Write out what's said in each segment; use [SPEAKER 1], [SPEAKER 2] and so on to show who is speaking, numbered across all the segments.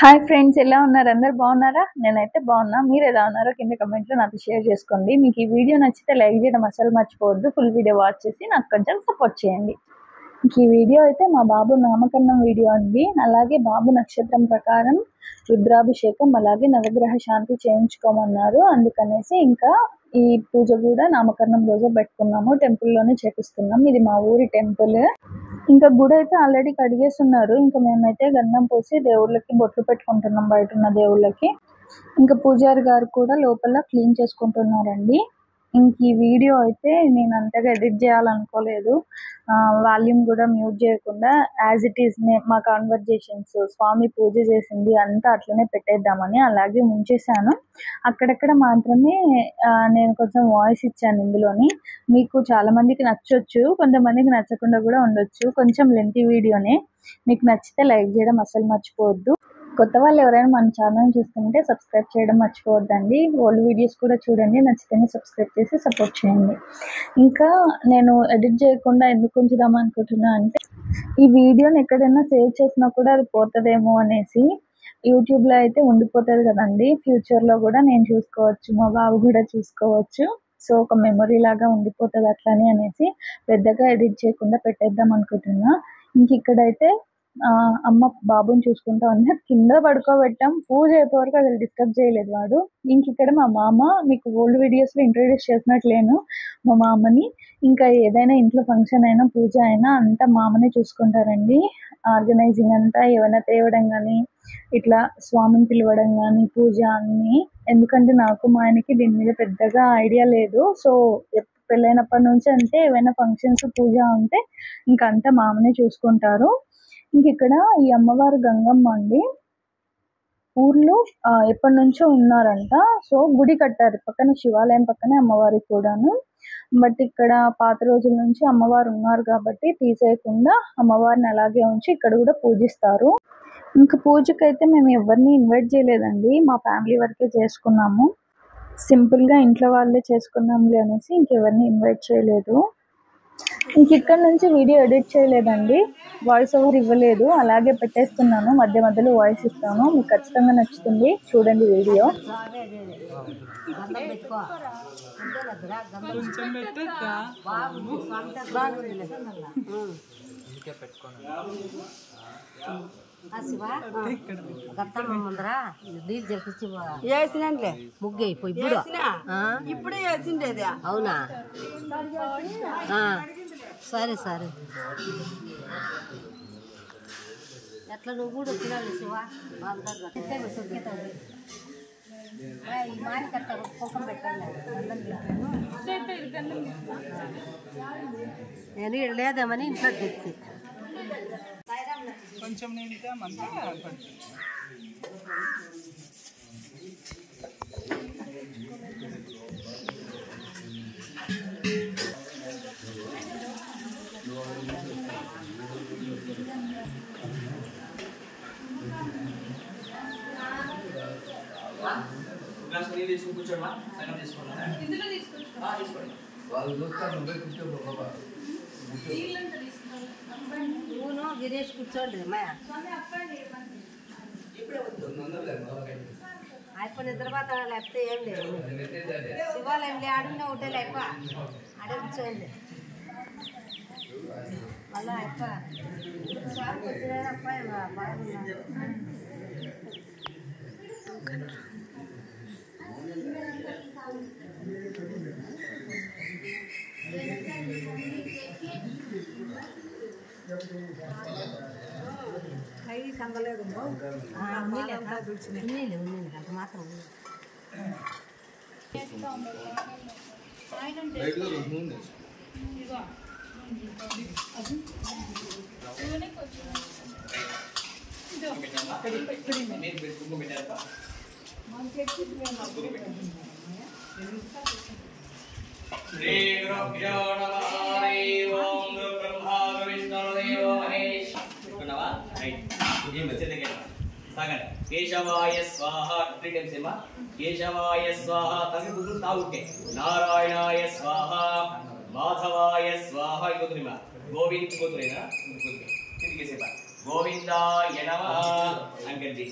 [SPEAKER 1] Hi friends, ఎలా ఉన్నారు? అందరు బాగున్నారా? నేనైతే బాగున్నా. మీరు ఎలా ఉన్నారో కింద కమెంట్లో నాతో షేర్ చేసుకోండి. మీకు ఈ వీడియో నచ్చితే లైక్ చేయడం అసలు మర్చిపోవద్దు. ఫుల్ వీడియో వాచ్ చేసి నాకు కొంచెం సపోర్ట్ చేయండి. ఈ వీడియో అయితే మా బాబు నామకరణం వీడియో అండి. అలాగే బాబు నక్షత్రం ప్రకారం రుద్రాభిషేకం, అలాగే నవగ్రహ శాంతి చేయించుకోమన్నారు. అందుకనేసి ఇంకా ఈ పూజ కూడా నామకరణం రోజే పెట్టుకున్నాము. టెంపుల్లోనే చేపిస్తున్నాం. ఇది మా ఊరి టెంపుల్. ఇంకా గుడి అయితే ఆల్రెడీ కడిగేస్తున్నారు. ఇంకా మేమైతే గంధం పోసి దేవుళ్ళకి బొట్లు పెట్టుకుంటున్నాం, బయట ఉన్న దేవుళ్ళకి. ఇంకా పూజారి గారు కూడా లోపల క్లీన్ చేసుకుంటున్నారండి. ఇంక ఈ వీడియో అయితే నేను అంతగా ఎడిట్ చేయాలనుకోలేదు. వాల్యూమ్ కూడా మ్యూట్ చేయకుండా యాజ్ ఇట్ ఈస్ మా కాన్వర్జేషన్స్, స్వామి పూజ చేసింది అంతా అట్లనే పెట్టేద్దామని అలాగే ముంచేశాను. అక్కడక్కడ మాత్రమే నేను కొంచెం వాయిస్ ఇచ్చాను ఇందులోని. మీకు చాలా మందికి నచ్చొచ్చు, కొంతమందికి నచ్చకుండా కూడా ఉండొచ్చు. కొంచెం లెంతీ వీడియోనే. మీకు నచ్చితే లైక్ చేయడం అసలు మర్చిపోవద్దు. కొత్త వాళ్ళు ఎవరైనా మన ఛానల్ చూస్తుంటే సబ్స్క్రైబ్ చేయడం మర్చిపోవద్దండి. ఓల్డ్ వీడియోస్ కూడా చూడండి, నచ్చితేనే సబ్స్క్రైబ్ చేసి సపోర్ట్ చేయండి. ఇంకా నేను ఎడిట్ చేయకుండా ఎందుకు ఉంచుదాం అనుకుంటున్నా అంటే, ఈ వీడియోని ఎక్కడైనా సేవ్ చేసినా కూడా అది పోతుందేమో అనేసి. యూట్యూబ్లో అయితే ఉండిపోతుంది కదండి, ఫ్యూచర్లో కూడా నేను చూసుకోవచ్చు, మా బాబు కూడా చూసుకోవచ్చు. సో ఒక మెమొరీ లాగా ఉండిపోతుంది అట్లని అనేసి పెద్దగా ఎడిట్ చేయకుండా పెట్టేద్దాం అనుకుంటున్నా. ఇంక ఇక్కడైతే అమ్మ బాబుని చూసుకుంటా ఉంది. కింద పడుకోబెట్టాం, పూజ అయిపోయే వరకు అసలు డిస్టర్బ్ చేయలేదు వాడు. ఇంక ఇక్కడ మా మామ, మీకు ఓల్డ్ వీడియోస్లో ఇంట్రొడ్యూస్ చేసినట్లేను మా మామని. ఇంకా ఏదైనా ఇంట్లో ఫంక్షన్ అయినా పూజ అయినా అంతా మామనే చూసుకుంటారండి. ఆర్గనైజింగ్ అంతా, ఏమైనా తేవడం కానీ, ఇట్లా స్వామిని పిలవడం కానీ, పూజ అన్నీ. ఎందుకంటే నాకు మా ఆయనకి దీని మీద పెద్దగా ఐడియా లేదు. సో పెళ్ళైనప్పటి నుంచి అంతే, ఏమైనా ఫంక్షన్స్ పూజ ఉంటే ఇంకా అంతా మామనే చూసుకుంటారు. ఇంక ఇక్కడ ఈ అమ్మవారు గంగమ్మ అండి. ఊర్లో ఎప్పటి నుంచో ఉన్నారంట. సో గుడి కట్టారు పక్కన, శివాలయం పక్కనే అమ్మవారి కూడాను. బట్ ఇక్కడ పాత రోజుల నుంచి అమ్మవారు ఉన్నారు కాబట్టి తీసేయకుండా అమ్మవారిని అలాగే ఉంచి ఇక్కడ కూడా పూజిస్తారు. ఇంకా పూజకైతే మేము ఎవరిని ఇన్వైట్ చేయలేదండి, మా ఫ్యామిలీ వరకే చేసుకున్నాము. సింపుల్గా ఇంట్లో వాళ్ళే చేసుకున్నాంలే అనేసి ఇంకెవరిని ఇన్వైట్ చేయలేదు. ఇంక ఇక్కడ నుంచి వీడియో ఎడిట్ చేయలేదండి, వాయిస్ ఓవర్ ఇవ్వలేదు, అలాగే పెట్టేస్తున్నాను. మధ్య మధ్యలో వాయిస్ ఇస్తాను. మీకు ఖచ్చితంగా నచ్చుతుంది, చూడండి వీడియో.
[SPEAKER 2] వేసినంటే ముగ్గు అయిపోయి ఇప్పుడే వేసిండేది. అవునా, సరే సరే. ఎట్లా నువ్వు కూడా వచ్చినావు శివ, నేను లేదామని ఇంట్లో తెచ్చి
[SPEAKER 3] కొంచెం నింటామంటే
[SPEAKER 4] కూర్చోమ్మా, సంగం తీసుకున్నా తీసుకోండి.
[SPEAKER 2] నువ్వు గిరీష్ కూర్చోండి. అయిపోయిన తర్వాత లేకపోతే ఏం లేదు. శివాలయం ఆడుండే ఒకటే లేక ఆడే కూర్చోండి. మళ్ళీ బాగున్నాడు. కై కందలేదు, అంత మాత్రం
[SPEAKER 4] శ్రీ గురుభ్యో నమః. హరి ఓం బ్రహ్మా విష్ణుర్దేవో మహేష్. అనుకున్నావా? రైట్. ఏం వచ్చేది సాగండి. కేశవాయ స్వాహ 3 టైమ్స్ ఏమా. కేశవాయ స్వాహ తగ్గి గుర్తు తాగుంటే. నారాయణాయ స్వాహ, మాధవాయ స్వాహ. ఇంకొకరిమా గోవింద్ కూతురేనా? కిందికేసేపా. गोविंदाय नमः अंकजी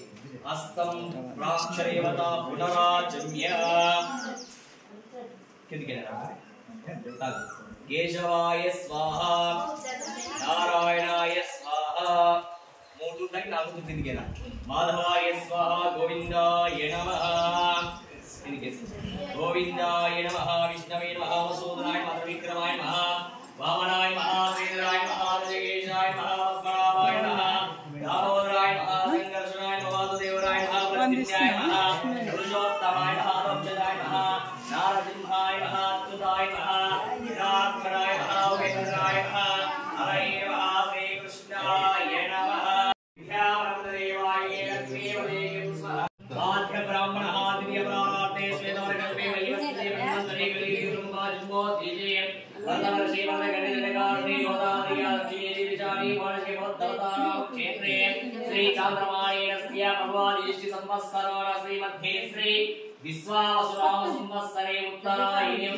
[SPEAKER 4] हस्तं प्राक्षरेवता पुनराचम्य किंदके केशवाय स्वाहा नारायणाय स्वाहा मूडू तक नागु किंदके माधवाय स्वाहा गोविंदाय नमः किंदके गोविंदाय नमः विष्णवे नमः वसुदेवाय नमः विक्रमाय नमः वामनाय नमः श्रीधराय नमः जगेशाय नमः पद्मनाभाय नमः दामोदराय नमः संकर्षणाय नमः वासुदेवराय नमः वत्सल्याय नमः पुरुषोत्तमाय नमः रोचनाय नमः नारसिंहाय नमः अच्युताय नमः निराकराय नमः उपेन्द्राय नमः हरे नमः श्री कृष्णाय नमः विद्यावरदेवाय लक्ष्मीवदेव स्वाहा बाध्य ब्राह्मणः दिव्य प्राणार्थे श्वेतवर्गल्पे वैवस्ते ब्रह्मस्तरे गलीरुम्बा जुम्बोधिजे वर्धवर्षे वर्धगणितकारणे योदादियाक्षीदिचारी वर्षे भवद्भवतानां क्षेत्रे श्री चान्द्रमाणेनस्य पर्वादिष्टि संवत्सराण श्रीमध्ये श्री विश्वावसुनाम संवत्सरे उत्तरायणे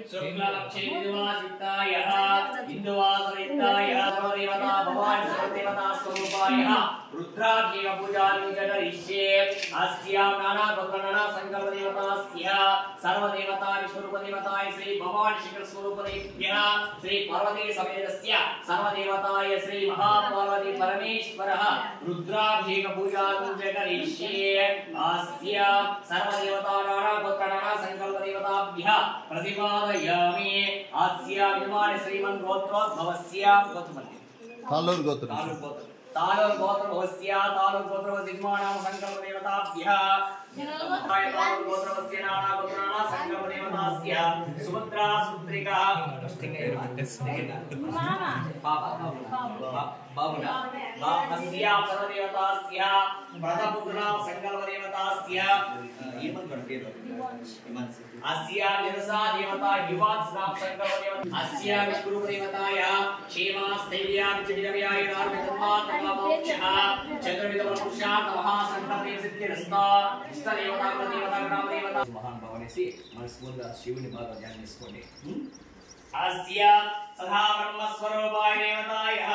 [SPEAKER 4] शुक्लपक्षे विद्वासितायः हिन्दुवासरितायः सर्वदेवता भवान् सर्वदेवता स्वरूपायः रुद्राक्षेव पूजां च करिष्ये अस्यां नाना गोत्रनाना संकल्पदेवतास्य सर्वदेवता विश्वरूपदेवताय श्री भवान् शिखरस्वरूपदेभ्यः श्री पार्वती समेतस्य सर्वदेवताय श्री महापार्वती परमेश्वरः रुद्राक्षेव पूजां च करिष्ये अस्यां सर्वदेवता नाना गोत्रनाना संकल्पदेवताभ्यः प्रतिपादयामि अस्यां विद्वान् श्रीमन् गोत्रोद्भवस्य गोत्रमध्ये
[SPEAKER 3] तालूर गोत्र
[SPEAKER 4] तालूर गोत्रभवस्य तालूर गोत्रभवस्य यजमानां संकल्पदेवताभ्यः तालूर गोत्रभवस्य नाना गोत्रनाना संकल्पदेवतास्य सुभद्रा सुत्रिका बाबुना अस्यां सर्वदेवतास्य प्रथमपुत्रा संकल्पदेवतास्य अस्यां निरसा देवता युवात्स्नां संकल्पदेवता अस्यां विष्णुरूपदेवतायाः क्षेमास्थैर्यार्चितव्याय धार्मिकधर्मात्ममोक्षः चतुर्विधपुरुषार्थः संकल्पसिद्धिरस्ता इष्टदेवता प्रदेवता ग्रामदेवता महान भवनेसी मनस्फूर्तिగా శివుని బాగా ధ్యానం చేసుకోండి अस्या सदा ब्रह्मस्वरूपाय देवतायः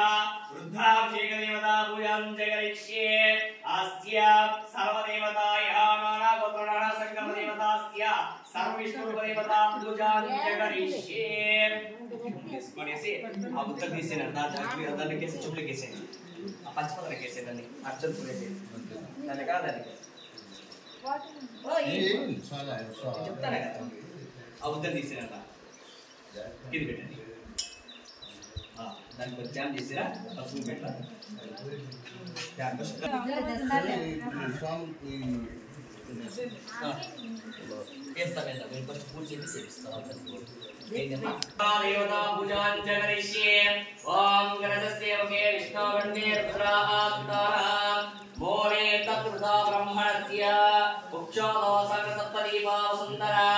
[SPEAKER 4] रुद्राभिषेक देवता पूजां च करिष्ये अस्या सर्वदेवतायः नाना गोत्रनाना संकल्प देवतास्य सर्वविष्णुरूपदेवता पूजां च करिष्ये इसकोनेसी ఆ ఉత్తర తీసేన దాని దాన్ని కేసి చుట్లు కేసేన ఆ పంచపదర కేసేదండి అర్చన పూజే దాని కాదని
[SPEAKER 3] చాలా
[SPEAKER 4] చెప్తాను కదా ఆ ఉత్తర తీసేన ఇది పెట్టండి దానికి కొంచెం జామ్ చేసిరా పసుపు పెట్టా చేస్తామేదా మీరు కొంచెం పూజ చేసి చేపిస్తాం देवता पूजां च करिष्ये ओम गणस्य वके विष्णुवन्ने रुद्राहात्तारः मोले तत्पुरुषा ब्रह्मणस्य उक्षोदो सर्वसप्तदीपा वसुन्धरा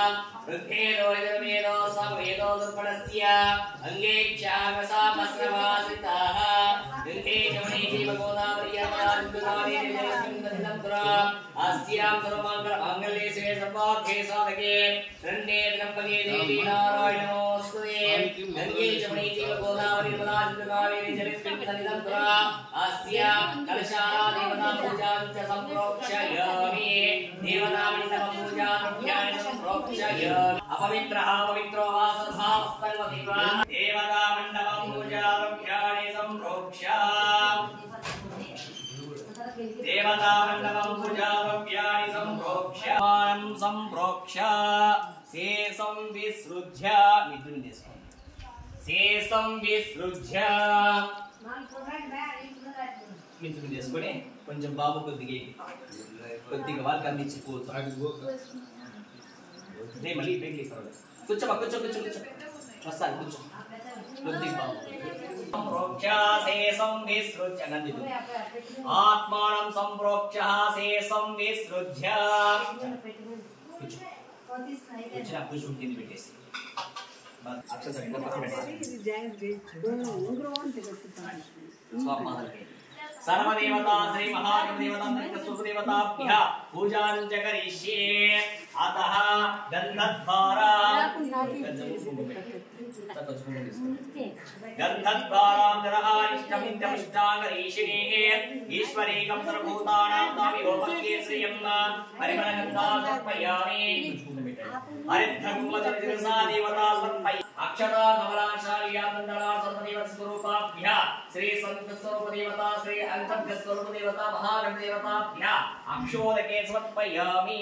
[SPEAKER 4] ऋग्वेदो यजुर्वेदो सामवेदो दुर्पणस्य अंगे क्षामसामस्रवासिताः गृहे जमने जीवगोदावर्यादिन्दुरादिनिजलस्मिन्दन्तरा अस्यां सर्वमङ्गलमाङ्गल्ये शिवे सर्वार्थे साधके शरण्ये त्र्यम्बके देवी नारायण नमोस्तुते गंगे जमने जीवगोदावरीर्मलादिन्दुरादिनिजलस्मिन्दन्तरा अस्यां कलशाला देवता पूजां च सम्प्रोक्षयामि देवता मण्डपं पूजां सम्प्रोक्षयामि अपवित्रः पवित्रो वा सद्भावस्तन्वतीवा देवता मण्डपं पूजां सम्प्रोक्ष्य देवता मण्डपं पूजां सम्प्रोक्ष्य शेषं विसृज्य मिथुन చేసుకోండి शेषं विसृज्य మిత్రులు చేసుకొని కొంచెం బాబు కొద్దిగా వారికి అందించిపోతాడు మళ్ళీ పెళ్ళి కూర్చో కూర్చో కూర్చో కూర్చో వస్తాను కూర్చో కొద్దిగా బాబు సంప్రోక్ష శేషం విసృజ్య నందిదు ఆత్మానం సంప్రోక్ష శేషం విసృజ్య కూర్చో కూర్చో కూర్చో కింద పెట్టేసి అక్షరం పక్కన పెట్టాలి सर्वदेवता श्री महादेवता सुखदेवताभ्यः पूजां च करिष्ये अतः गन्धद्वारा गन्धद्वारां जरहानिष्ठमित्यमिष्टाङ्गरीशिने ईश्वरेकं सर्वभूतानां तामिहोपत्ये श्रियं परिमलगन्धा समर्पयामि हरिद्रकुङ्कुमचरितसा देवता समर्पय अक्षता कमलाशालिया दण्डला सर्वदेवस्वरूपाभ्यः श्री संतस्वरूपदेवता श्री अंतर्गस्वरूपदेवता महागणदेवताभ्यः अक्षोदके समर्पयामि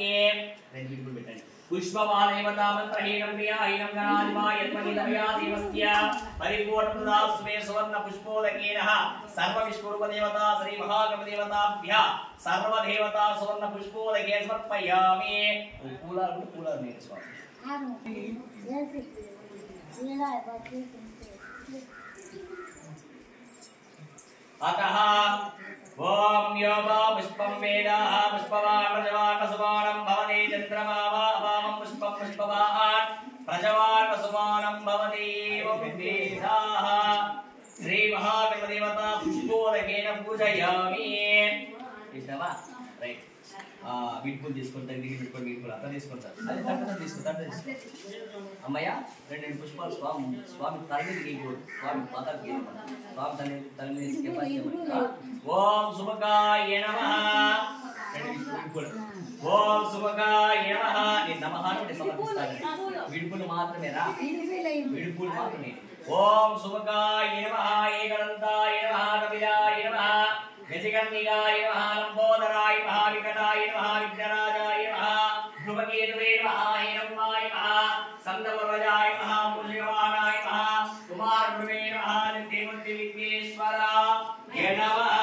[SPEAKER 4] पुष्पमादेवता मंत्रहीनं क्रियाहीनं गणाधिपा यत्मनिदया देवस्य परिपूर्णप्रदास्मे सुवर्ण पुष्पोदकेन सर्वविष्णुरूपदेवता श्री महागणदेवताभ्यः सर्वदेवता सुवर्ण पुष्पोदके समर्पयामि कूलर में स्वामी अतः ओम योगा पुष्पं वेदाः पुष्पवान् प्रजवान् वसुवानं भवति चन्द्रमा वा वामं पुष्पं पुष्पवान् प्रजवान् वसुवानं भवति एवं वेदाः श्री महागणदेवता पुष्पोदकेन पूजयामि इष्टवा राइट వీడ్పులు తీసుకుంటారు దిగి పెట్టుకొని వీడ్పులు అట్లా తీసుకుంటారు అది తట్టన తీసుకుంటారు అమ్మయ్య రెండు పుష్పాలు స్వామి తల్లి గీయకూడదు స్వామి పాదాలు గీయకూడదు స్వామి తల్లి తీసుకెళ్ళి ఓం శుభకాయ నమః ఓం శుభకాయ నమః నేను నమః అంటే సమర్పిస్తాను వీడ్పులు మాత్రమే రా వీడ్పులు మాత్రమే ఓం శుభకాయ నమః ఏకదంతాయ నమః కపిలాయ నమః गजगन्निकाय नमः लंबोदराय नमः विकटाय नमः विघ्नराजाय नमः ध्रुवकेतवे नमः हिरण्माय नमः स्कन्दवर्वजाय नमः मूषिकवाहनाय नमः कुमारध्रुवे नमः नित्यमुक्ति विघ्नेश्वराय नमः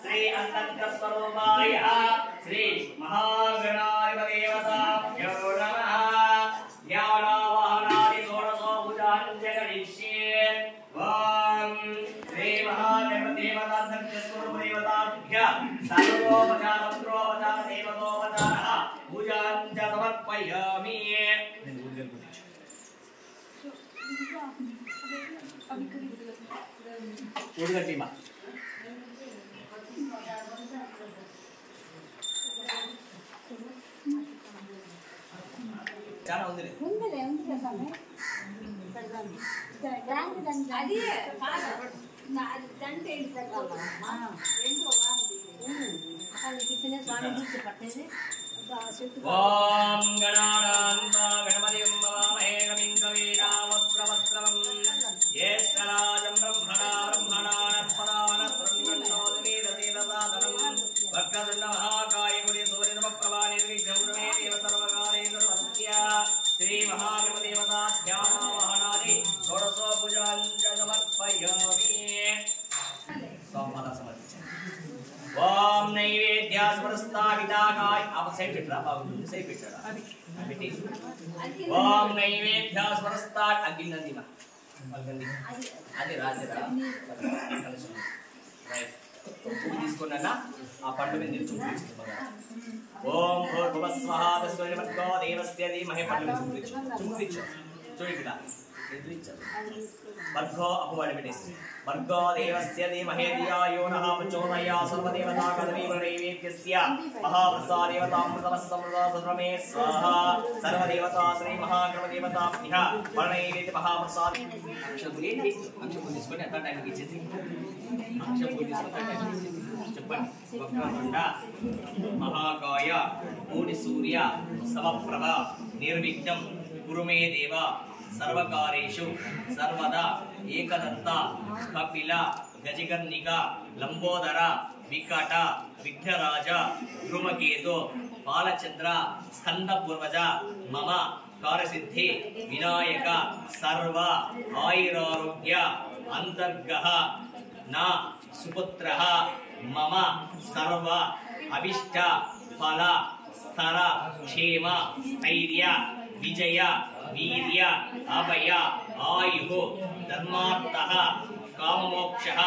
[SPEAKER 4] श्री अनन्तस्वरूपाय श्री महागणाधिपदेवताभ्यो नमः ज्ञानावाहनादि षोडशोभुजाञ्च गणिष्ये ओम श्री महागणदेवताभ्यः सर्वोपचारोपचार देवतोपचारः पूजां च समर्पयामि उद्गट्टिमा చాలా ఉంది
[SPEAKER 2] అది దంటే
[SPEAKER 4] ఓం గణానాన్వా గణపతిం నమామహే కవిం కవీనామస్త్రవస్త్రవం జ్యేష్ఠరాజం బ్రహ్మణానస్పదాన శృణ్వన్నోదమీదసీదసాదనం వక్రతుండ మహాకాయ గురి సూర్యనమఃప్రభా నిర్విఘ్నముమే దేవ సర్వకార్యేషు శ్రీ మహాగణదేవతాభ్యామావహనాది షోడశోపూజాంచ సమర్పయామి स्वामी समर्पित ओम नैवेद्या स्मरस्ताविदाकाय आप सही बिटरा बाबू सही बिटरा बेटी ओम नैवेद्या स्मरस्ता अग्निनंदी मा अग्नि అది రాజరా రైట్ పూజ తీసుకున్నానా ఆ పండు మీద నిల్చుంటుంది బాగా ఓం భూర్భువస్వః తస్మైర్భర్గో దేవస్య ధీమహి పండు మీద చూపించు చూడికిడా भर्गो अपवाद बेटेसी भर्गो देवस्य धीमहि धियो यो नः प्रचोदयात् सर्वदेवता कदमीवनैवेद्यस्य महाप्रसाद देवतामृतमस्समृता सर्वमे स्वाहा सर्वदेवता श्री महागणदेवताभ्यः वर्णैवेद्य महाप्रसाद अक्षरपुरी తీసుకొని అట్లా టైంకి ఇచ్చేసి అక్షరపురి తీసుకొని టైంకి ఇచ్చేసి చెప్పండి వక్రతుండ మహాకాయ మూడి సూర్య సమప్రభ నిర్విఘ్నం కురుమే దేవ सर्वकारेषु सर्वदा एकदंत कपिल गजगन्निक लंबोदर विकट विघ्नराज ध्रुमकेतु बालचंद्र स्कंदपूर्वज मम कार्यसिद्धि विनायक सर्व आयुरारोग्य अंतर्गः न सुपुत्रः मम सर्व अभिष्ट फल स्तर क्षेम स्थैर्य विजय वीर्य अभय आयु धर्मार्थः काममोक्षः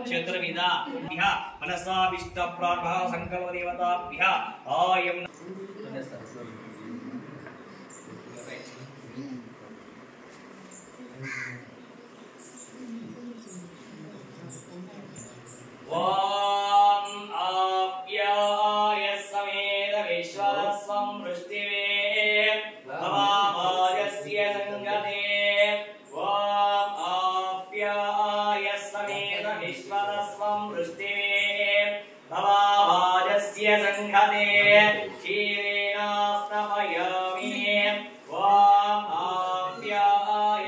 [SPEAKER 4] चतुर्विध मनसाभिष्ट प्रार्थना संकल्प देवताभ्यः आयं ओम आप्याय समेत विश्वासं वृष्टिवे विश्वतस्वं वृष्टिवे भवावाजस्य संघते क्षीरेणास्तमयामि वाम आप्यायस्समे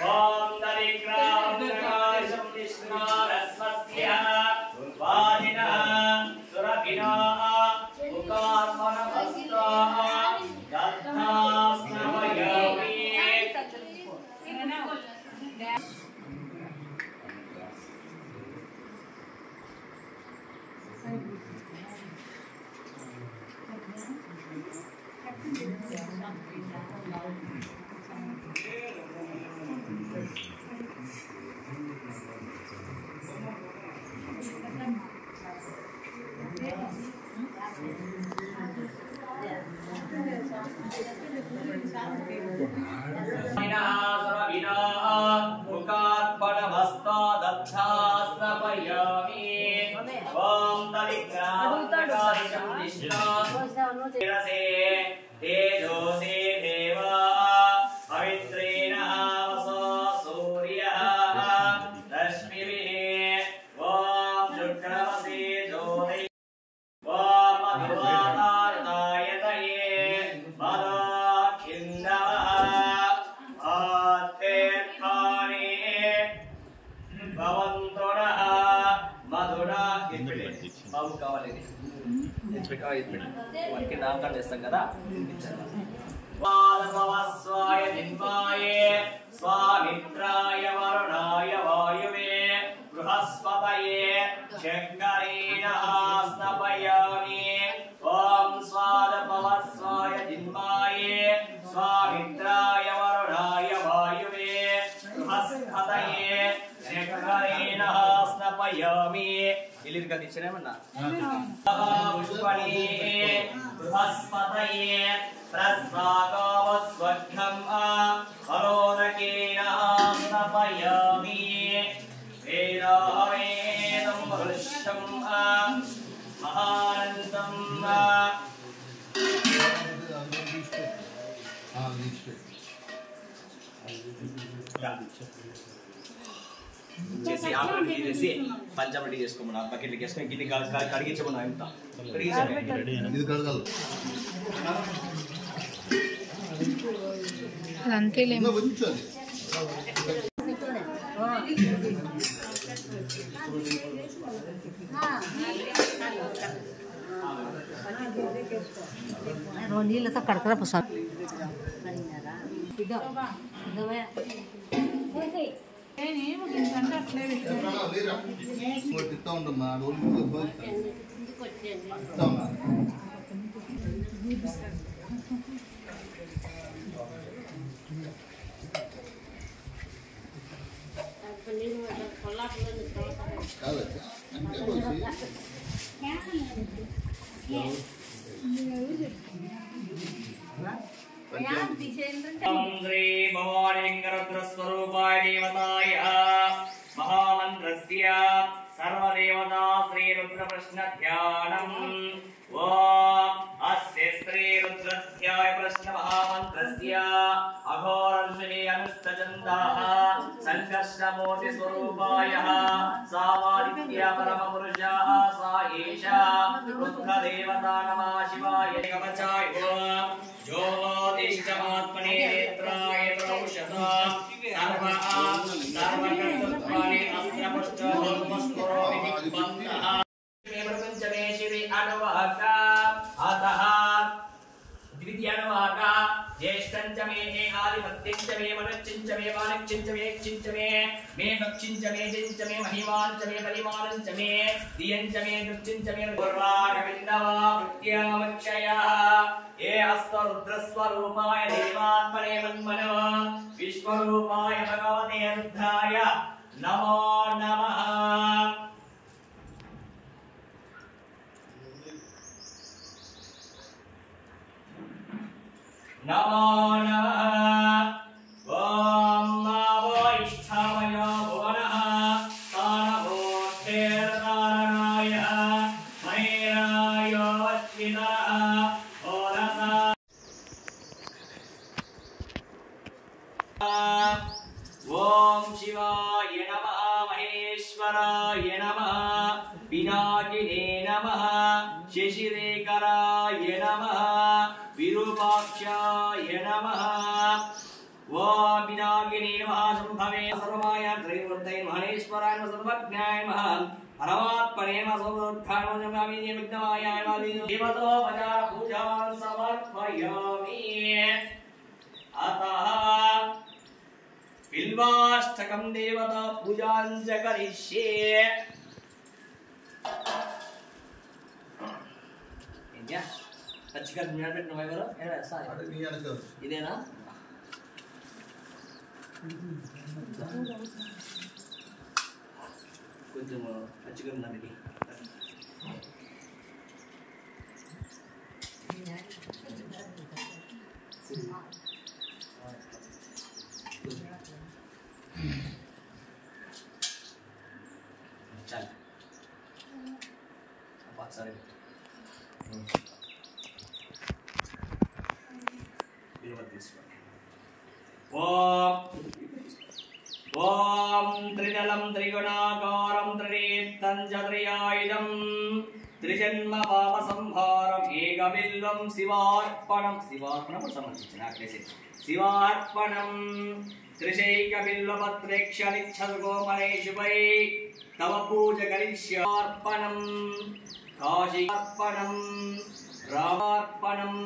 [SPEAKER 4] ओम तरिग्रामप्रकाशं विष्णारस्वस्य वाजिनः सुरभिनः मुखात्मनमस्ताः दत्तास्नमयामि వారికి నామకరణం చేస్తాం కదా. స్వాయ దిన్వాయే స్వామిత్రాయ వరుణాయ వాయువే బృహస్పతయే శంకరేణః స్నపయామి. ఓం స్వాయ దిన్వాయే స్వామిత్రాయ వరుణాయ వాయువే బృహస్పతయే శంకరేణః స్నపయామి. ఇల్లు కదించనేమన్నా పుష్పణే బృహస్పతయే ప్రస్వాగవస్వఘ్నం అలోదకేన స్నపయామి. వేదావేదం వృక్షం మహానందం చేసి ఆపరేట్ చేసి పంచమటి చేసుకోమన్నా బకెట్లకి వేసుకొని గిన్నె కడిగించమన్నా ఎంత
[SPEAKER 3] ఇది కడగాలి
[SPEAKER 1] అంతేలేమో
[SPEAKER 3] ఉంచాలి.
[SPEAKER 2] నీళ్ళతో కడకరా పుస్తకం
[SPEAKER 3] ఇస్తా ఉండమ్మా
[SPEAKER 4] శ్రీ భవానిలింగరుద్రస్వరూపాయ దేవతాయ మహామంత్రస్య సర్వదేవతా శ్రీ రుద్ర ప్రశ్న ధ్యానం. ఓం అస్య శ్రీ రుద్రధ్యాయ ప్రశ్న మహామంత్రస్య అఘోరర్షిణి అనుష్టచందాః సంకర్షణమూర్తి స్వరూపాయ సావాదిత్య పరమ పురుషాః సా ఏషా రుద్ర దేవతా నమః శివాయ కవచాయ జ్యోతిష్ఠమాత్మనే నేత్రాయ ఔషధా సర్వకర్తృత్వాని అస్త్రపుష్టోమస్కరోమి దిగ్బంధః ప్రపంచమే శివి అనువాక అతః ద్వితీయనువాక జ్యేష్ఠంచ మే ఆదిపత్యంచ మే మనుష్యంచ మే వానిచ్యంచ మే క్షించ మే భక్షించ మే జించ మే మహిమాంచ మే పరిమాణంచ మే దియంచ మే దృష్టించ మే పూర్వాగవిందవా వృత్యామక్షయః ఏ అస్తరుద్రస్వరూపాయ దేవాత్మనే మన్మనో విశ్వరూపాయ భగవతే రుద్రాయ నమో నమః. నమో నమః. ఓం నమో ఇష్టామయ భువనః తానభూతేర్తారణాయ మైరాయోచ్చితః ఓరసా. ఓం ఓం శివాయ నమః మహేశ్వరాయ నమః పినాకినే నమః శశిరేఖరాయ నమః విరూపాక్షాయ నమః ఓం పినాకినే నమః సంభవే సర్వమాయ త్రిమూర్తయే మహేశ్వరాయ సర్వజ్ఞాయ నమః పరమాత్మనే నమః సర్వోద్ధారణ విఘ్నమాయ నమః దేవతో పజార పూజాం సమర్పయామి అతః బిల్వాష్టకం దేవతా పూజాం చ కరిష్యే ఏంటా ఖచ్చితంగా నిలబెట్టిన వైవరు ఏరా సారీ ఇదేనా కొంచెం ఖచ్చితంగా ఉన్నది चल बहुत सारे ओम त्रिदलं त्रिगुणाकारं त्रिनेत्रं च त्रियायुधं त्रिजन्म पाप संहारं एकबिल्वं शिवार्पणं समर्पिंచిన शिवार्पणं त्रिशैकबिल्वपत्रेक्षनिच्छद्गोमनेशुभै तव पूज करिष्यार्पणं काशीर्पणं रामार्पणम्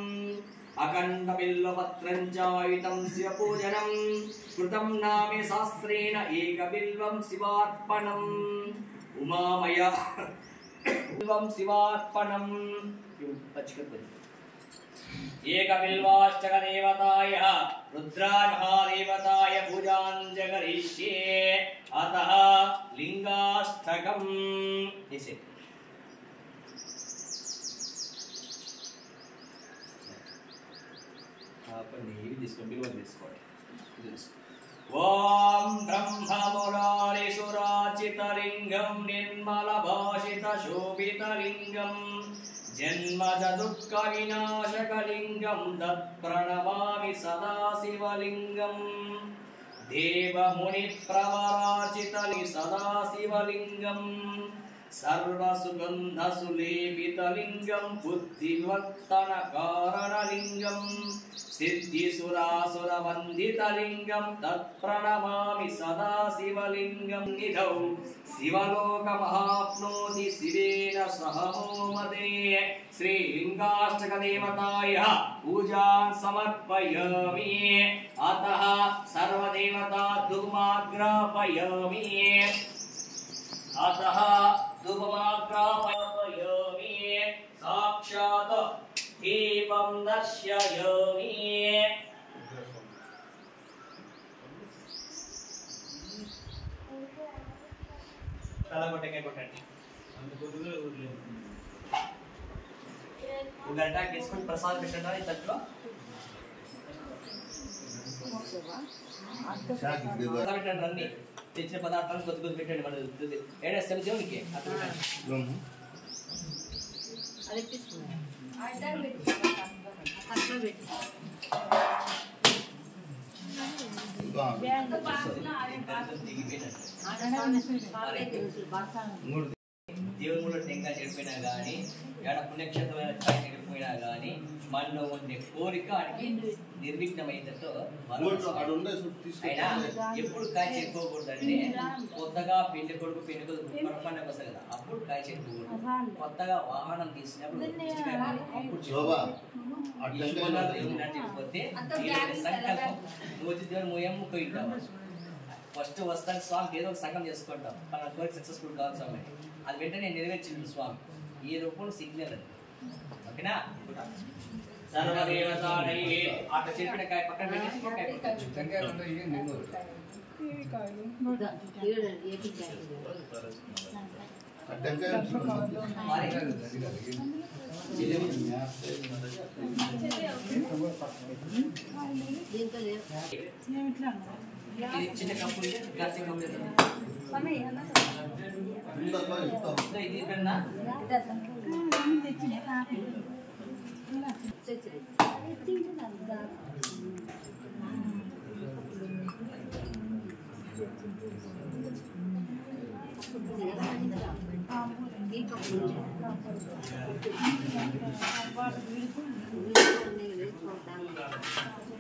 [SPEAKER 4] अखण्डबिल्वपत्रं चायुतं शिवपूजनं कृतं नामे शास्त्रेण एकबिल्वं शिवार्पणम् उमामय बिल्वं शिवार्पणम् एकबिल्वाष्टकदेवताय रुद्रामहादेवताय पूजां च करिष्ये अतः लिंगाष्टकम् इसे ओम ब्रह्ममुरारिसुराचितलिंगं निर्मलभाषितशोभितलिंगं जन्मज दुःखविनाशकलिंगं तत्प्रणमामि सदा शिवलिंगं देवमुनिप्रवराचितलिंगं सदा शिवलिंगं सर्वसुगन्धसुलेपितलिंगं बुद्धिवर्तनकारणलिंगं सिद्धिसुरासुरवन्दितलिंगं तत्प्रणमामि सदा शिवलिंगं निधौ शिवलोकमहाप्नोति शिवेन सह मोमदे श्रीलिंगाष्टकदेवताय पूजां समर्पयामि अतः सर्वदेवता धूमाग्रापयामि अतः धूपमाग्रापयामि साक्षात् दीपं दर्शयामि तला कोटेंगे कोटेंगे गंटा किसको प्रसाद పెట్టండి ఇతట్లో పెట్టండి రండి తెచ్చిన పదార్థాలను కొద్ది కొద్ది పెట్టండి మన ఏడేస్తాం దేవునికి అట్లా పెట్టండి
[SPEAKER 2] అదే తీసుకున్నా ఐదారు పెట్టి అట్లా పెట్టి
[SPEAKER 4] దేవుని కూడా టెంకాయ చెడిపోయినా కానీ ఏడ పుణ్యక్షేత్రమైన కాయ చెడిపోయినా కానీ మనలో ఉండే కోరిక అడిగి నిర్విఘ్నమైనతో అయినా ఎప్పుడు కాయ చెడిపోకూడదంటే కొత్తగా పెళ్లి కొడుకు పండుగ వస్తుంది కదా అప్పుడు కాయ చెడిపోకూడదు కొత్తగా వాహనం తీసినప్పుడు చెడిపోతే సంకల్పం నువ్వు దేవుని మూయమ్ము పోయింటావు ఫస్ట్ వస్తాను స్వామి ఏదో ఒక సంఘం చేసుకుంటాం మన కోరిక సక్సెస్ఫుల్ కావాలి స్వామి అది వెంటనే నెరవేర్చింది స్వామి ఈ రూపంలో సిగ్నల్ అది ఓకేనా సర్వదేవతానై అట్లా చెప్పిన కాయ పక్కన పెట్టేసి చిన్న కప్పు ప్లాస్టిక్ కప్పు ఇది కన్నా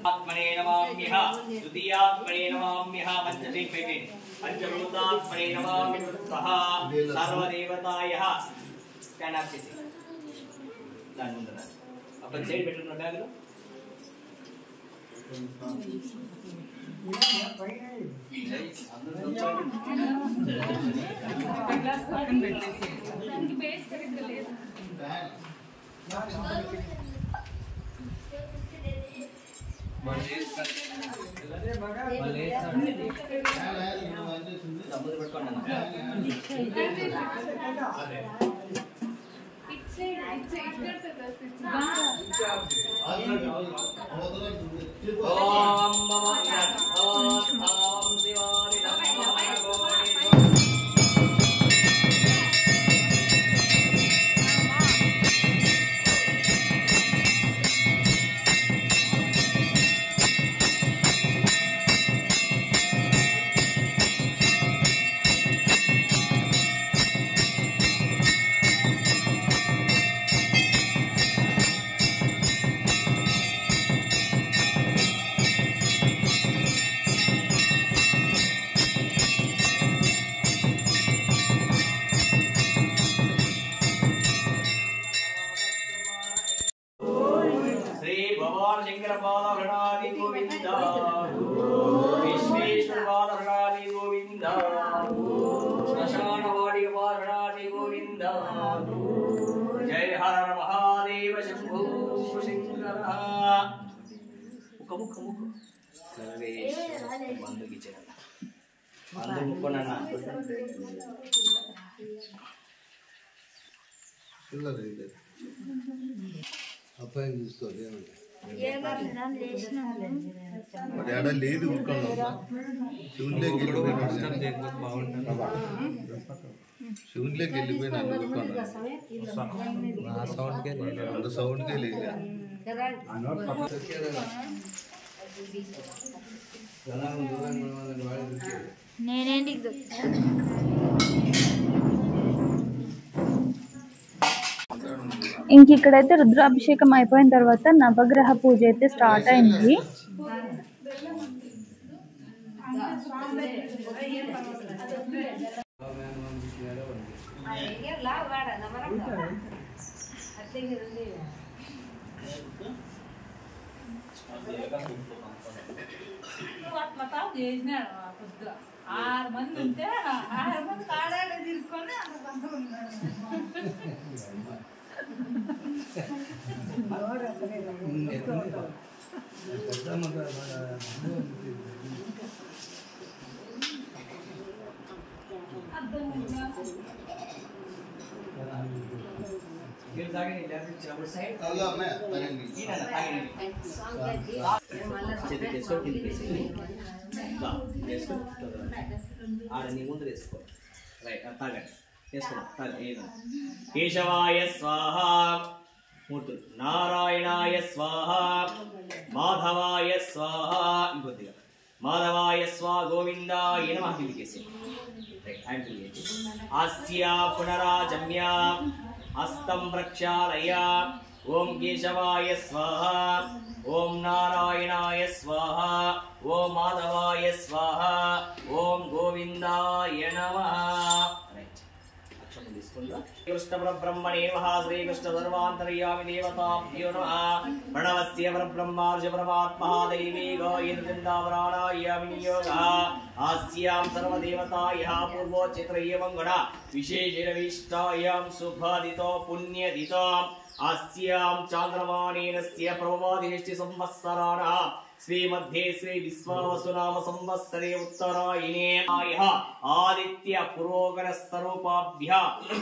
[SPEAKER 4] आत्मने नमाम्यः द्वितीयात्मने नमाम्यः पंचभूतात्मने नमामि स्वः सर्वदेवतायः स्टैंड अप చేసి దాని ముందర అప్పుడు సైడ్ పెట్టుకున్న బ్యాగ్ లో
[SPEAKER 1] గ్లాస్ పక్కన పెట్టేసి దానికి బేస్ సరిగ్గా లేదు
[SPEAKER 4] शंकर बालहृणादि गोविंद विश्वेश्वर बालहृणादि गोविंद श्मशानवाड़ी बालहृणादि गोविंद जय हर हर महादेव शंभो शंकर मुख मुख सर्वेश बंद की चरण बंद मुख नना
[SPEAKER 3] అబ్బాయి చూసుకోవాలి మరి ఆడ లేదు శివునిలోకి వెళ్ళిపోయినాడు శివునిలోకి వెళ్ళిపోయినాడు అంత సౌండ్కే లేదు
[SPEAKER 1] నేనేంటి ఇంక ఇక్కడైతే రుద్రాభిషేకం అయిపోయిన తర్వాత నవగ్రహ పూజ అయితే స్టార్ట్ అయింది.
[SPEAKER 5] ఆరు మంది ఉంటే 6 మంది కాడాలి తీసుకొని
[SPEAKER 4] केशवाय स्वाहा मूर्ति नारायणाय स्वाहा माधवाय स्वाहा माधवाय स्वा गोविंदाय नमः अस्या पुनराजम्या हस्तं प्रक्षालय ओम केशवाय स्वाहा ओम नारायणाय स्वाहा ओम माधवाय स्वाहा ओम गोविंदाय नमः कृष्ण परब्रह्मणे नमः श्री कृष्ण सर्वान्तर्यामि देवताभ्यो नमः प्रणवस्य परब्रह्मार्ज परमात्मा दैवी गायन्द्रवृन्दावनाय विनियोगः अस्यां सर्वदेवतायाः पूर्वोच्चित्रयेवं गण विशेषेण विष्टायां शुभदितो पुण्यदितो अस्यां चान्द्रमानेनस्य प्रभवादिनिष्टि संवत्सराणः श्रीमध्ये श्री विश्वावसुनाम संवत्सरे उत्तरायणे आदित्य पुरोगण स्वरूपाभ्य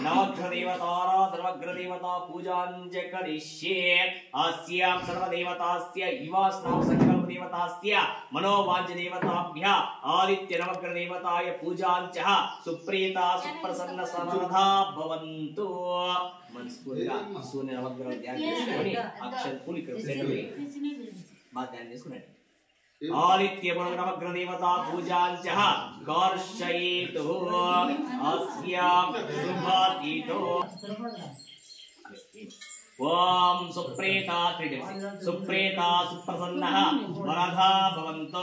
[SPEAKER 4] नवग्रदेवता पूजाञ्च करिष्ये अस्यां सर्वदेवतास्य युवास्नाम संकल्प देवतास्य मनोवाञ्च देवताभ्य आदित्य नवग्रह देवताय पूजाञ्च सुप्रीता सुप्रसन्न सर्वदा भवन्तु मनस्फूर्तिగా సూర్య నవగ్రహ ధ్యానం చేసుకొని అక్షర పూలిక సేనవి బాగా ధ్యానం చేసుకునండి आदित्य नवग्रह देवता पूजांच कर्षयेतु अस्यां शुभातीतो ओम सुप्रेता सुप्रेता सुप्रसन्नः वरदा भवन्तो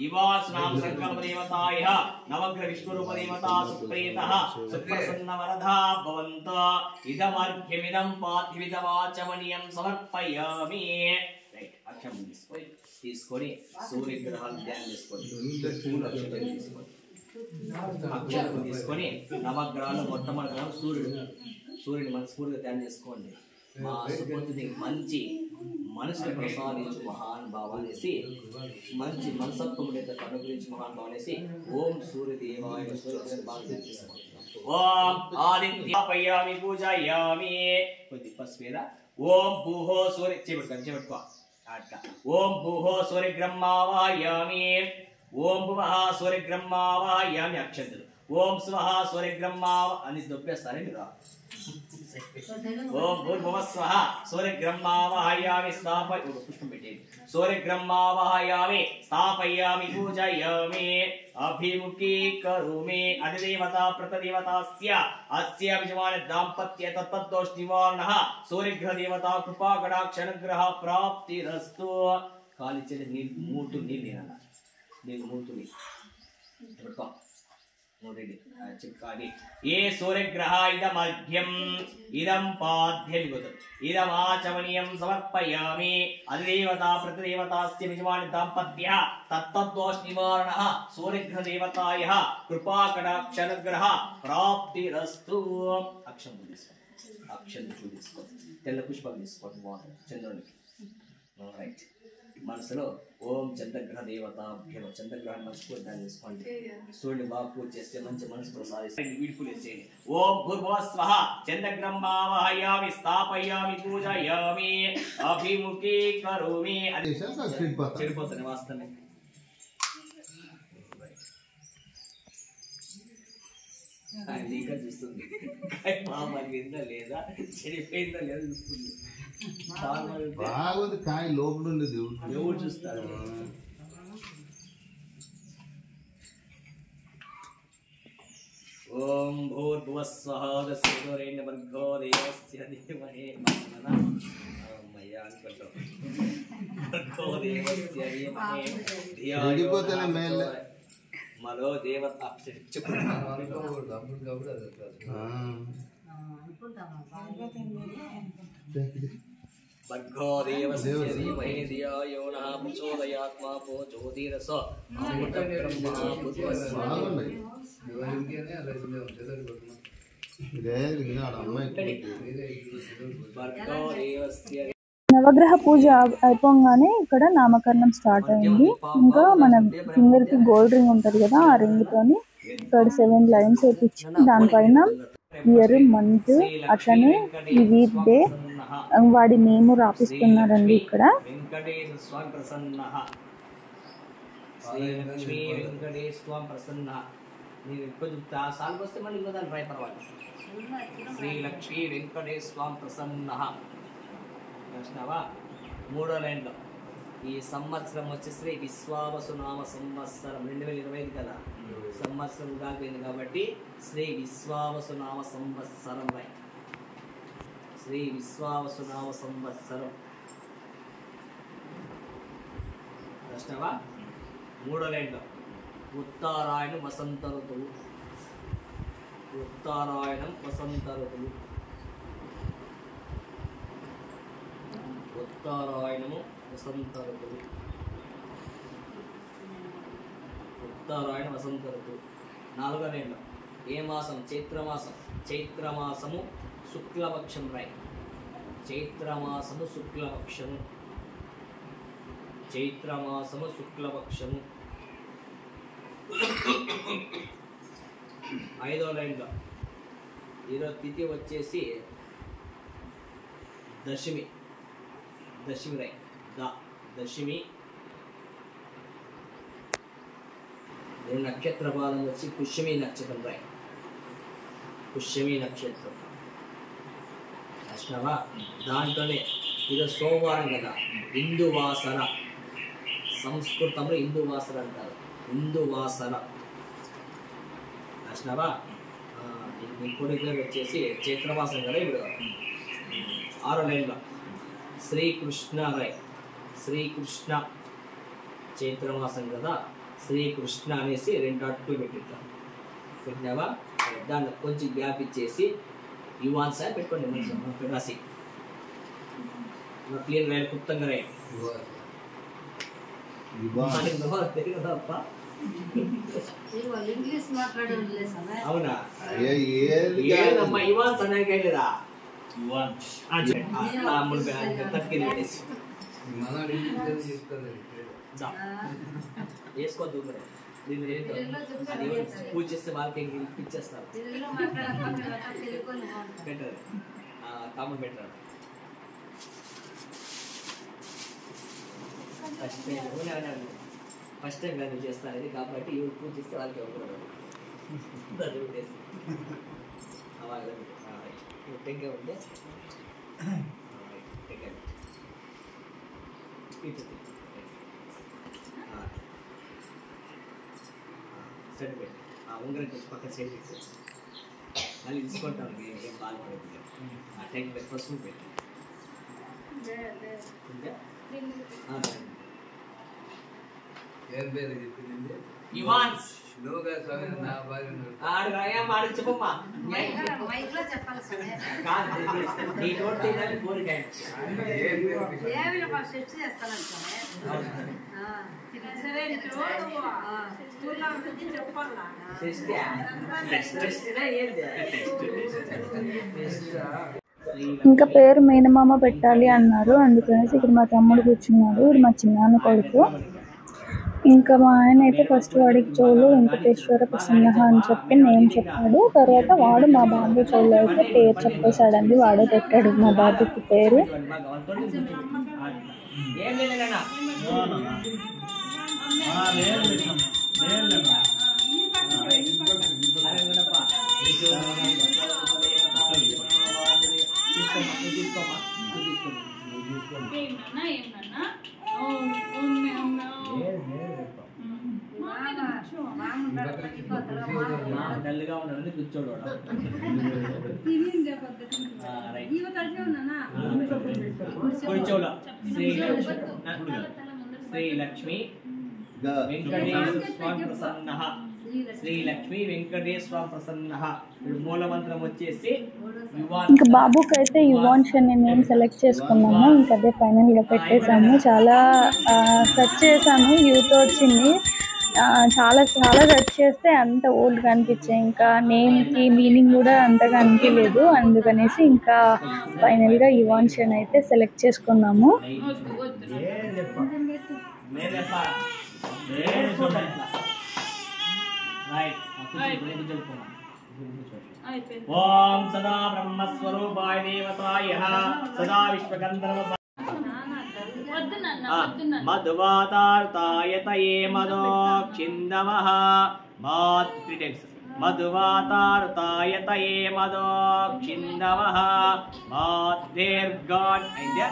[SPEAKER 4] इवास्नां संकल्पदेवतायः नवग्रह विष्णुरूपदेवता सुप्रेतः सुप्रसन्न वरदा भवन्तो इदमर्घ्यमिदं पार्थिविदवाचमनीयं समर्पयामि రైట్ అక్షం తీసుకొని సూర్యగ్రహాన్ని ధ్యానం చేసుకోండి పూల అక్షతం తీసుకోండి అక్షతం తీసుకొని నవగ్రహాలు మొట్టమొదటి సూర్యుని మనస్ఫూర్తిగా ధ్యానం చేసుకోండి మా సుపత్తిని మంచి మనసును ప్రసాదించు మహాన్ భావానేసి మంచి మనసత్వం అనుగ్రహించు మహాన్ భావానేసి ఓం సూర్యదేవాయ ఓం ఆదిత్యాపయామి పూజయామి కొద్ది ఫస్ట్ మీద ఓం భూహో సూర్య చేపట్టుకో ఓం భూహో సూర్యగ్రహ్మావాహయామి ఓం భువః సూర్యగ్రహ్మావాహయామి అక్షంతులు ఓం స్వః సూర్యగ్రహ్మావ అని దొబ్బేస్తారే మీరు ఓం భూర్భువః స్వః సూర్యగ్రహ్మావాహయామి పుష్పం పెట్టేది సూర్యగ్రహ్మావాహయామి స్థాపయామి పూజయామి అభిముఖీ కరోమి అధిదేవతా ప్రతదేవతాస్య అస్య విజమాన దాంపత్య తత్తదోష నివారణః సూర్యగ్రహ దేవతా కృపా కటాక్ష అనుగ్రహ ప్రాప్తిరస్తు కాలిచ్చే మూటు నీళ్ళ నేను మూతుని పెట్టుకో రెడీ చిక్కాలి ఏ సూర్యగ్రహ ఇదమర్ఘ్యం ఇదం పాద్యం ఇదమాచమనీయం సమర్పయామి అధిదేవతా ప్రతిదేవతాస్య నిజమాని దాంపత్య తత్తదోష నివారణః సూర్యగ్రహ దేవతాయః కృపా కటాక్ష అనుగ్రహ ప్రాప్తిరస్తు అక్షం తీసుకో తెల్ల పుష్పం తీసుకోండి వాటర్ చంద్రునికి రైట్ మనసులో ఓం చంద్రగ్రహ దేవత చంద్రగ్రహం మనస్ఫూర్తి ధ్యానం చేసుకోండి సూర్యుని బాగా పూజ చేస్తే మంచి మనసు ప్రసాదిస్తాయి వీడుకులు వేసేయండి ఓం భూర్భువః స్వః చంద్రగ్రహ్మావాహయామి స్థాపయామి పూజయామి అభిముఖీ కరోమి చెడిపోతుంది వాస్తవమే ఇంకా చూస్తుంది మామూలుగా లేదా చెడిపోయిందా లేదా చూస్తుంది
[SPEAKER 3] బాగుంది కాయ లోపల ఉండేది
[SPEAKER 4] ఎవరు చూస్తారు ఓం భూర్భువః స్వః సూర్యేణ్యవర్గో దేవస్య ధీమహి మరో దేవత భర్గో దేవస్య ధీమహి ధియో యో నః ప్రచోదయాత్ మా పో జ్యోతిరస అమృత బ్రహ్మ భూత్వస్వామి భర్గో దేవస్య
[SPEAKER 1] నవగ్రహ పూజ అయిపోగానే ఇక్కడ నామకరణం స్టార్ట్ అయింది. ఇంకా మన ఫింగర్ కి గోల్డ్ రింగ్ ఉంటది కదా, ఆ రింగ్ తోని ఇక్కడ 7 లైన్స్ వేపించి దానిపైన ఇయర్ మంత్ అట్లనే ఈ వీక్ డే వాడి నేమ్ రాపిస్తున్నారండి. ఇక్కడ
[SPEAKER 4] వెంకటేశ్వర స్వామి ప్రసన్నః శ్రీ లక్ష్మీ వెంకటేశ్వర స్వామి ప్రసన్నః. మీరు కొంచెం సాల్వ్ వస్తే మళ్ళీ ఇంకో దాన్ని ట్రై పర్వాలి. శ్రీ లక్ష్మీ వెంకటేశ్వర స్వామి ప్రసన్నః చూసినావా. 3వ లైన్లో ఈ సంవత్సరం వచ్చేసి విశ్వావసునామ సంవత్సరం 2025 కదా, సంవత్సరం దాటింది కాబట్టి శ్రీ విశ్వావసునామ సంవత్సరం రైట్. శ్రీ విశ్వావసునామ సంవత్సరం చూసినావా. 3వ లైన్లో ఉత్తరాయణం వసంత ఋతువు, ఉత్తరాయణం వసంత ఋతువు, ఉత్తరాయణము వసంత ఋతువు, ఉత్తరాయణ వసంత ఋతువు. 4వ లైన్లో ఏ మాసం? చైత్రమాసం, చైత్రమాసము శుక్లపక్షం రాయి. చైత్రమాసము శుక్లపక్షము, చైత్రమాసము శుక్లపక్షము. 5వ లైన్లో ఈరోజు తిథి వచ్చేసి దశమి, దశమి రాయి. దశమి. నక్షత్ర పాదం వచ్చి పుష్యమి నక్షత్రం రాయి. పుష్యమి నక్షత్రం చూసినావా. దాంట్లోనే ఈరోజు సోమవారం కదా, ఇందువాసర సంస్కృతంలో ఇందు వాసన అంటారు. ఇందు వాసన రాసినావా? ఇంకోటి పేరు వచ్చేసి చైత్రమాసం కదా. ఇప్పుడు 6వ లైన్లో శ్రీకృష్ణ రాయ్. శ్రీకృష్ణ చైత్రమాసం కదా, శ్రీకృష్ణ అనేసి 2 డాట్లు పెట్టినావా? దాన్ని కొంచెం గ్యాప్ ఇచ్చేసి యువాన్స్ అని పెట్టుకోండి. రాసి క్లియర్ రాయాలి, క్లుప్తంగా రాయాలి.
[SPEAKER 2] ఇంగ్లీష్ మాట్లాడేది
[SPEAKER 4] అవునా?
[SPEAKER 3] ఏదమ్మా
[SPEAKER 4] ఇవాన్స్ అనేది లేదా? వేసుకోవద్దు పూజ చేస్తే వాళ్ళకి ఇచ్చేస్తారు. Better common better. First time కానీ చేస్తాను ఇది కాబట్టి ఇవి పూజ చేస్తే వాళ్ళకి టెంకాయ ఉంటే టెంకాయ సెట్ పెట్టి ఉంగరం తెచ్చి పక్కన సెట్ పెట్టి మళ్ళీ తీసుకుంటాను. ఏం బాధపడదు. ఆ టైం ఫస్ట్ పెట్టి చెప్పమ్మా.
[SPEAKER 2] చెప్పాలి సార్.
[SPEAKER 4] నీ నోట్ తినాలి కోరిక
[SPEAKER 1] ఇంకా పేరు మేనమామ పెట్టాలి అన్నారు. అందుకనేసి ఇక్కడ మా తమ్ముడు కూర్చున్నాడు. ఇది మా చిన్నాన్న కొడుకు. ఇంకా మా ఆయన అయితే ఫస్ట్ వాడికి చెవులు వెంకటేశ్వర ప్రసన్న అని చెప్పి నేమ్ చెప్పాడు. తర్వాత వాడు మా బాబు చెవులు అయితే పేరు చెప్పేశాడండి. వాడే పెట్టాడు మా బాబుకి పేరు.
[SPEAKER 4] డల్గా ఉన్నాడు కూర్చోడు. కూర్చోడు. శ్రీ లక్ష్మి వెంకటేశ్వర స్వామి ప్రసన్న. శ్రీ లక్ష్మి వెంకటేశ్వర ప్రసన్న. మూల మంత్రం వచ్చేసి
[SPEAKER 1] ఇంకా బాబుకి అయితే యువాన్స్ అనే నేమ్ సెలెక్ట్ చేసుకున్నాము. ఇంకా అదే ఫైనల్గా పెట్టేసాము. చాలా సెర్చ్ చేసాము, యూత్ వచ్చింది. చాలా చాలా సెర్చ్ చేస్తే అంత ఓల్డ్గా అనిపించాయి. ఇంకా నేమ్కి మీనింగ్ కూడా అంతగా అనిపించలేదు. అందుకనేసి ఇంకా ఫైనల్గా యువాన్స్ అని అయితే సెలెక్ట్ చేసుకున్నాము.
[SPEAKER 4] ఓం సదా బ్రహ్మస్వరూపాయ దేవతాయ సదా విశ్వగంధర్వ మధువాతారుతాయతయే మదోక్షిందవః మధువాతారుతాయతయే మదోక్షిందవః మాధేర్గాన్ అయితే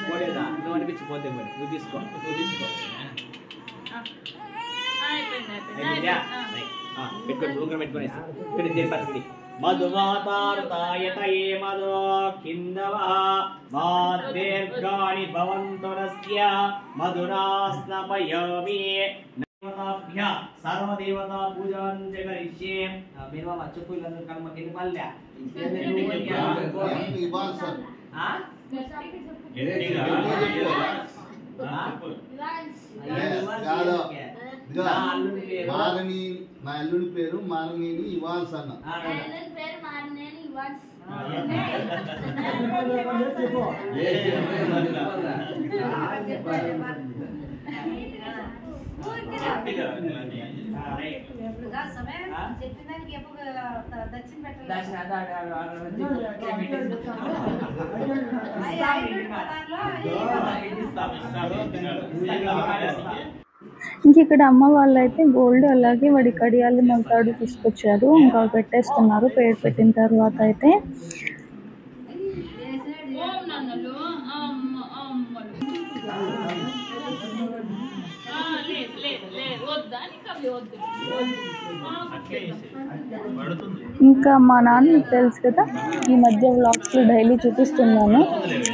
[SPEAKER 4] పోలేదా? నువ్వు అనిపించిపోతే మరి నువ్వు తీసుకో. పెట్టుకొని ఇక్కడ మధువాతారుతాయతయే మదోక్షిందవః మాధేర్గాని భవంతురస్య మధురాస్నపయామి. సర్వదేవతా పూజాం కరిష్యే. మీరు చెప్పు కర్మకి ఎన్ని పల్లె
[SPEAKER 3] నా అల్లుడి పేరు మారనేని ఇవాన్స్ అన్న.
[SPEAKER 1] ఇంక ఇక్కడ అమ్మ వాళ్ళు అయితే గోల్డ్ అలాగే వాడి కడియాలు మొలతాడు తీసుకొచ్చారు. ఇంకా పెట్టేస్తున్నారు. పేరు పెట్టిన తర్వాత అయితే ఇంకా మా నాన్న మీకు తెలుసు కదా, ఈ మధ్య వ్లాగ్స్లో డైలీ చూపిస్తున్నాను.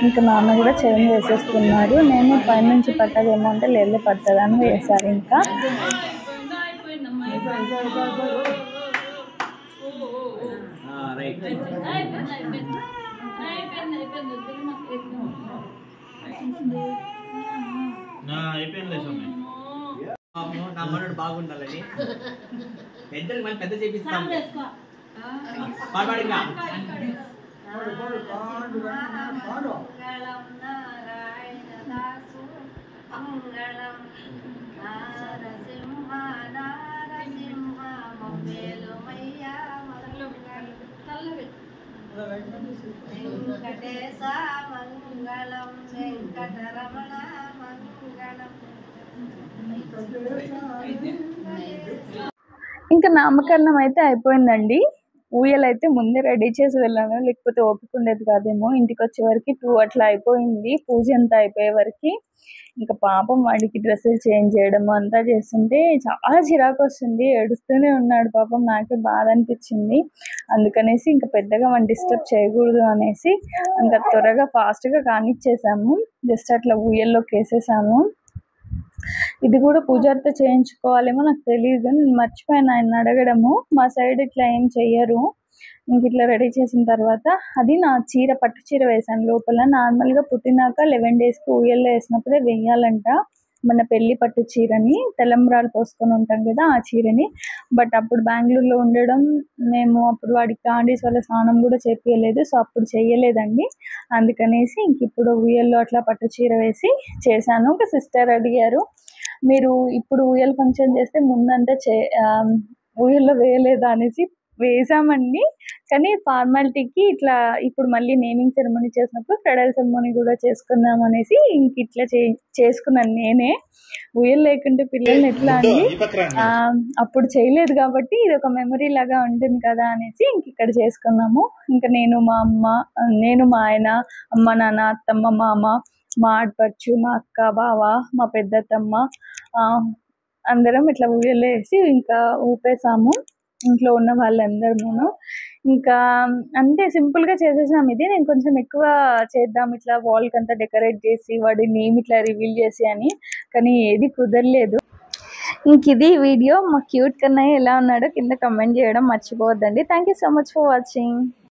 [SPEAKER 1] ఇంకా నాన్న కూడా చైన్ వేసేస్తున్నారు. నేను పైనుంచి పట్టదేమో అంటే లేదు పట్టదని వేశారు. ఇంకా
[SPEAKER 4] నా మనోడు బాగుండాలని పెద్దలు మళ్ళీ పెద్ద చేపిస్తాం. పాడపాడిగా
[SPEAKER 2] వెంకటేశ మంగళం వెంకటరమణ మంగళం.
[SPEAKER 1] ఇంకా నామకరణం అయితే అయిపోయిందండి. ఊయలైతే ముందే రెడీ చేసి వెళ్ళాను, లేకపోతే ఓపిక ఉండేది కాదేమో. ఇంటికి వచ్చే వరకు 2 అట్లా అయిపోయింది. పూజ అంతా అయిపోయే వరకు. ఇంకా పాపం వాడికి డ్రెస్సులు చేంజ్ చేయడం అంతా చేస్తుంటే చాలా చిరాకు వస్తుంది. ఏడుస్తూనే ఉన్నాడు పాపం. నాకే బాధ అనిపించింది. అందుకనేసి ఇంకా పెద్దగా వాడిని డిస్టర్బ్ చేయకూడదు అనేసి ఇంకా త్వరగా ఫాస్ట్గా కానిచ్చేసాము. జస్ట్ అట్లా ఊయల్లోకి వేసేసాము. ఇది కూడా పూజారితో చేయించుకోవాలేమో నాకు తెలియదు, నేను మర్చిపోయాను ఆయన అడగడము. మా సైడ్ ఇట్లా ఏం చెయ్యరు. ఇంక ఇట్లా రెడీ చేసిన తర్వాత అది నా చీర, పట్టు చీర వేసాను లోపల. నార్మల్గా పుట్టినాక 11 డేస్కి ఊయల్లో వేసినప్పుడే వేయాలంట మన పెళ్లి పట్టు చీరని, తలంబ్రాలు పోసుకొని ఉంటాం కదా ఆ చీరని. బట్ అప్పుడు బెంగళూరులో ఉండడం, మేము అప్పుడు వాడికి కాండీస్ వల్ల స్నానం కూడా చేపించలేదు, సో అప్పుడు చెయ్యలేదండి. అందుకనేసి ఇంక ఇప్పుడు ఊయల్లో అట్లా పట్టు చీర వేసి చేశాను. ఒక సిస్టర్ అడిగారు, మీరు ఇప్పుడు ఊయల్ ఫంక్షన్ చేస్తే ముందంతా ఊయల్లో వేయలేదా అనేసి. వేసామండి, కానీ ఫార్మాలిటీకి ఇట్లా ఇప్పుడు మళ్ళీ నేమింగ్ సెరమనీ చేసినప్పుడు బ్రైడల్ సెరమనీ కూడా చేసుకుందాం అనేసి ఇంక ఇట్లా చేసుకున్నాను నేనే. ఊయల్ లేకుంటే పిల్లల్ని ఎట్లా అండి, అప్పుడు చేయలేదు కాబట్టి ఇది ఒక మెమరీ లాగా ఉంటుంది కదా అనేసి ఇంక ఇక్కడ చేసుకున్నాము. ఇంకా నేను, మా అమ్మ, మా ఆయన, అమ్మ, నాన్న, అత్తమ్మ, మామ, మా ఆడపడుచు, మా అక్క, బావ, మా పెద్దత్తమ్మ, అందరం ఇట్లా ఊయల్లో వేసి ఇంకా ఊపేసాము ఇంట్లో ఉన్న వాళ్ళందరూ. ఇంకా అంటే సింపుల్గా చేసేసాం. ఇది నేను కొంచెం ఎక్కువ చేద్దాం ఇట్లా వాల్కి అంతా డెకరేట్ చేసి వాడి నేమ్ ఇట్లా రివీల్ చేసి అని, కానీ ఏది కుదరలేదు. ఇంక ఇది వీడియో. మా క్యూట్ కన్నయ్య ఎలా ఉన్నాడో కింద కమెంట్ చేయడం మర్చిపోవద్దండి. Thank you so much for watching.